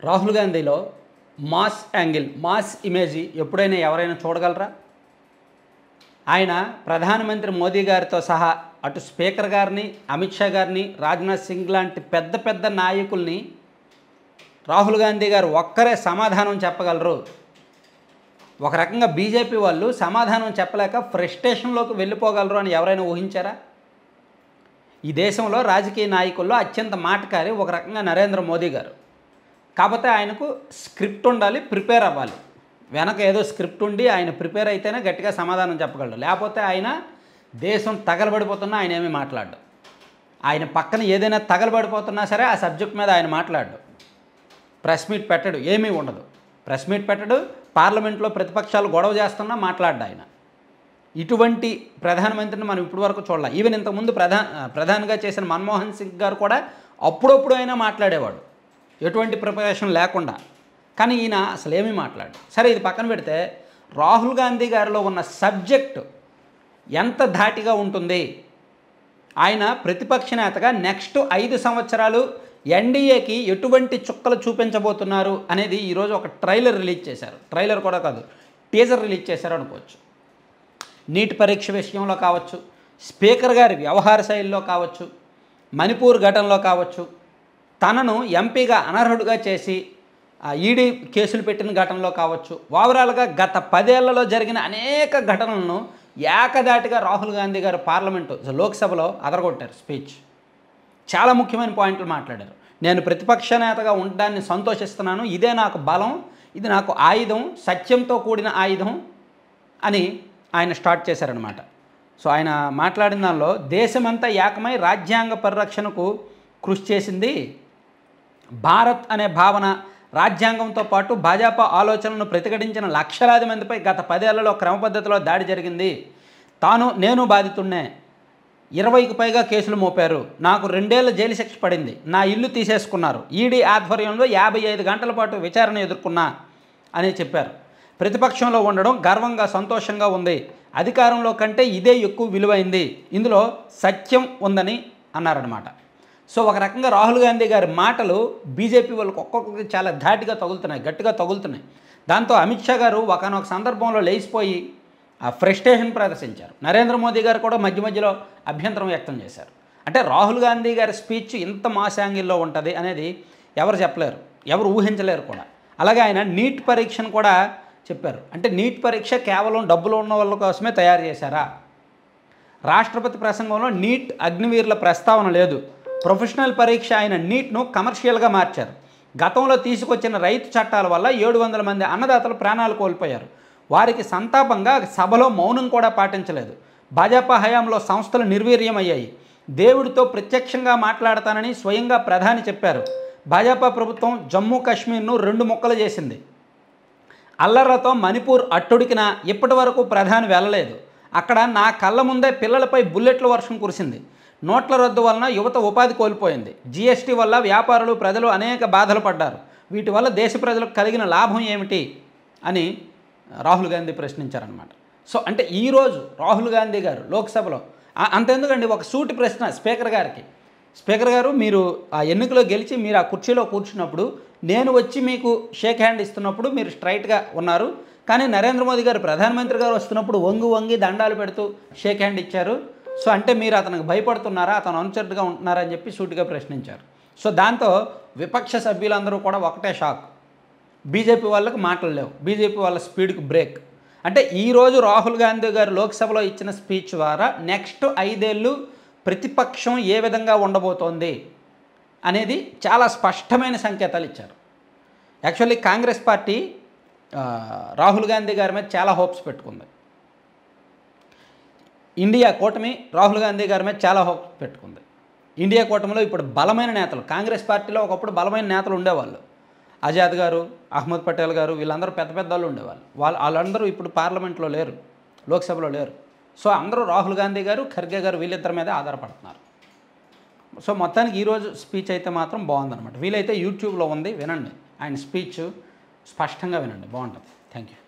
రాహుల్ గాంధీలో mass angle, mass image ఎప్పుడైనా ఎవరైనా చూడగలరా? ఆయన ప్రధానమంత్రి మోదీ గారితో సహా అటు స్పీకర్ గారిని, అమిత్ షా గారిని, రాజ్నాథ్ సింగ్ లాంటి పెద్ద పెద్ద నాయకుల్ని రాహుల్ గాంధీ గారు ఒక్కరే సమాధానం చెప్పగలరు. ఒక రకంగా బీజేపీ వాళ్ళు సమాధానం చెప్పలేక ఫ్రస్ట్రేషన్లోకి వెళ్ళిపోగలరు అని ఎవరైనా ఊహించారా? ఈ దేశంలో రాజకీయ నాయకుల్లో అత్యంత మాటకారి ఒక రకంగా నరేంద్ర మోదీ గారు. కాకపోతే ఆయనకు స్క్రిప్ట్ ఉండాలి, ప్రిపేర్ అవ్వాలి. వెనక ఏదో స్క్రిప్ట్ ఉండి ఆయన ప్రిపేర్ అయితేనే గట్టిగా సమాధానం చెప్పగలడు. లేకపోతే ఆయన దేశం తగలబడిపోతున్నా ఆయన ఏమీ మాట్లాడు. ఆయన పక్కన ఏదైనా తగలబడిపోతున్నా సరే ఆ సబ్జెక్ట్ మీద ఆయన మాట్లాడు. ప్రెస్ మీట్ పెట్టడు, ఏమీ ఉండదు. ప్రెస్ మీట్ పెట్టడు, పార్లమెంట్లో ప్రతిపక్షాలు గొడవ చేస్తున్నా మాట్లాడ్డా ఆయన. ఇటువంటి ప్రధానమంత్రిని మనం ఇప్పటివరకు చూడాలి. ఈవెన్ ఇంతకుముందు ప్రధానిగా చేసిన మన్మోహన్ సింగ్ గారు కూడా అప్పుడప్పుడు అయినా మాట్లాడేవాడు, ఎటువంటి ప్రిపరేషన్ లేకుండా. కానీ ఈయన అసలు ఏమీ మాట్లాడు. సరే, ఇది పక్కన పెడితే రాహుల్ గాంధీ గారిలో ఉన్న సబ్జెక్టు ఎంత ధాటిగా ఉంటుంది. ఆయన ప్రతిపక్ష నేతగా నెక్స్ట్ 5 సంవత్సరాలు ఎన్డీఏకి ఎటువంటి చుక్కలు చూపించబోతున్నారు అనేది ఈరోజు ఒక ట్రైలర్ రిలీజ్ చేశారు. ట్రైలర్ కూడా కాదు, టీజర్ రిలీజ్ చేశారు అనుకోవచ్చు. నీట్ పరీక్ష విషయంలో కావచ్చు, స్పీకర్ గారి వ్యవహార శైలిలో కావచ్చు, మణిపూర్ ఘటనలో కావచ్చు, తనను ఎంపీగా అనర్హుడుగా చేసి ఈడీ కేసులు పెట్టిన ఘటనలో కావచ్చు, ఓవరాల్గా గత 10 ఏళ్లలో జరిగిన అనేక ఘటనలను ఏకదాటిగా రాహుల్ గాంధీ గారు పార్లమెంటు లోక్సభలో అదరగొట్టారు. స్పీచ్ చాలా ముఖ్యమైన పాయింట్లు మాట్లాడారు. నేను ప్రతిపక్ష నేతగా ఉండడాన్ని సంతోషిస్తున్నాను, ఇదే నాకు బలం, ఇది నాకు ఆయుధం, సత్యంతో కూడిన ఆయుధం అని ఆయన స్టార్ట్ చేశారనమాట. సో ఆయన మాట్లాడిన దానిలో దేశమంతా ఏకమై రాజ్యాంగ పరిరక్షణకు కృషి చేసింది. భారత్ అనే భావన రాజ్యాంగంతో పాటు భాజపా ఆలోచనలను ప్రతిఘటించిన లక్షలాది మందిపై గత 10 ఏళ్లలో క్రమపద్ధతిలో దాడి జరిగింది. నేను బాధితున్నే. 20కి పైగా కేసులు మోపారు. నాకు 2 ఏళ్ల జైలు శిక్ష పడింది. నా ఇల్లు తీసేసుకున్నారు. ఈడీ ఆధ్వర్యంలో 55 గంటల పాటు విచారణ ఎదుర్కొన్నా అని చెప్పారు. ప్రతిపక్షంలో ఉండడం గర్వంగా, సంతోషంగా ఉంది. అధికారంలో కంటే ఇదే ఎక్కువ విలువైంది. ఇందులో సత్యం ఉందని అన్నారన్నమాట. సో ఒక రకంగా రాహుల్ గాంధీ గారి మాటలు బీజేపీ వాళ్ళకి ఒక్కొక్కరికి చాలా ధాటిగా తగులుతున్నాయి, గట్టిగా తగులుతున్నాయి. దాంతో అమిత్ షా గారు ఒకనొక సందర్భంలో లేచిపోయి ఆ ఫ్రస్ట్రేషన్ ప్రదర్శించారు. నరేంద్ర మోదీ గారు కూడా మధ్య మధ్యలో అభ్యంతరం వ్యక్తం చేశారు. అంటే రాహుల్ గాంధీ గారి స్పీచ్ ఇంత మాస్ యాంగిల్లో ఉంటుంది అనేది ఎవరు చెప్పలేరు, ఎవరు ఊహించలేరు కూడా. అలాగే ఆయన నీట్ పరీక్షను కూడా చెప్పారు. అంటే నీట్ పరీక్ష కేవలం డబ్బులు ఉన్న వాళ్ళ కోసమే తయారు చేశారా? రాష్ట్రపతి ప్రసంగంలో నీట్, అగ్నివీరుల ప్రస్తావన లేదు. ప్రొఫెషనల్ పరీక్ష అయిన నీట్ను కమర్షియల్గా మార్చారు. గతంలో తీసుకొచ్చిన రైతు చట్టాల వల్ల 700 మంది అన్నదాతలు ప్రాణాలు కోల్పోయారు. వారికి సంతాపంగా సభలో మౌనం కూడా పాటించలేదు. భాజపా హయాంలో సంస్థలు నిర్వీర్యమయ్యాయి. దేవుడితో ప్రత్యక్షంగా మాట్లాడతానని స్వయంగా ప్రధాని చెప్పారు. భాజపా ప్రభుత్వం జమ్మూ కాశ్మీర్ను 2 ముక్కలు చేసింది. అల్లర్లతో మణిపూర్ అట్టుడికినా ఇప్పటి వరకు ప్రధాని వెళ్ళలేదు. అక్కడ నా కళ్ళ ముందే పిల్లలపై బుల్లెట్ల వర్షం కురిసింది. నోట్ల రద్దు వలన యువత ఉపాధి కోల్పోయింది. జీఎస్టీ వల్ల వ్యాపారులు, ప్రజలు అనేక బాధలు పడ్డారు. వీటి వల్ల దేశ ప్రజలకు కలిగిన లాభం ఏమిటి అని రాహుల్ గాంధీ ప్రశ్నించారనమాట. సో అంటే ఈరోజు రాహుల్ గాంధీ గారు లోక్సభలో అంతెందుకండి, ఒక సూటి ప్రశ్న స్పీకర్ గారికి. స్పీకర్ గారు, మీరు ఆ ఎన్నికలో గెలిచి మీరు ఆ కుర్చీలో కూర్చున్నప్పుడు నేను వచ్చి మీకు షేక్ హ్యాండ్ ఇస్తున్నప్పుడు మీరు స్ట్రైట్గా ఉన్నారు. కానీ నరేంద్ర మోదీ గారు ప్రధానమంత్రి గారు వస్తున్నప్పుడు వంగి వంగి దండాలు పెడుతూ షేక్ హ్యాండ్ ఇచ్చారు. సో అంటే మీరు అతనికి భయపడుతున్నారా, అతను అనుచరుడుగా ఉంటున్నారా అని చెప్పి సూటిగా ప్రశ్నించారు. సో దాంతో విపక్ష సభ్యులందరూ కూడా ఒకటే షాక్. బీజేపీ వాళ్ళకి మాటలు లేవు, బీజేపీ వాళ్ళ స్పీడ్కి బ్రేక్. అంటే ఈరోజు రాహుల్ గాంధీ గారు లోక్సభలో ఇచ్చిన స్పీచ్ ద్వారా నెక్స్ట్ 5 ఏళ్ళు ప్రతిపక్షం ఏ విధంగా ఉండబోతోంది అనేది చాలా స్పష్టమైన సంకేతాలు ఇచ్చారు. యాక్చువల్లీ కాంగ్రెస్ పార్టీ రాహుల్ గాంధీ గారి మీద చాలా హోప్స్ పెట్టుకుంది. ఇండియా కూటమి రాహుల్ గాంధీ గారి మీద చాలా హోప్స్ పెట్టుకుంది. ఇండియా కూటమిలో ఇప్పుడు బలమైన నేతలు, కాంగ్రెస్ పార్టీలో ఒకప్పుడు బలమైన నేతలు ఉండేవాళ్ళు. ఆజాద్ గారు, అహ్మద్ పటేల్ గారు, వీళ్ళందరూ పెద్ద పెద్ద వాళ్ళు ఉండేవాళ్ళు. వాళ్ళందరూ ఇప్పుడు పార్లమెంట్లో లేరు, లోక్సభలో లేరు. సో అందరూ రాహుల్ గాంధీ గారు, ఖర్గే గారు వీళ్ళిద్దరి మీద ఆధారపడుతున్నారు. సో మొత్తానికి ఈరోజు స్పీచ్ అయితే మాత్రం బాగుందన్నమాట. వీలైతే యూట్యూబ్లో ఉంది, వినండి. ఆయన స్పీచ్ స్పష్టంగా వినండి, బాగుంటుంది. Thank you.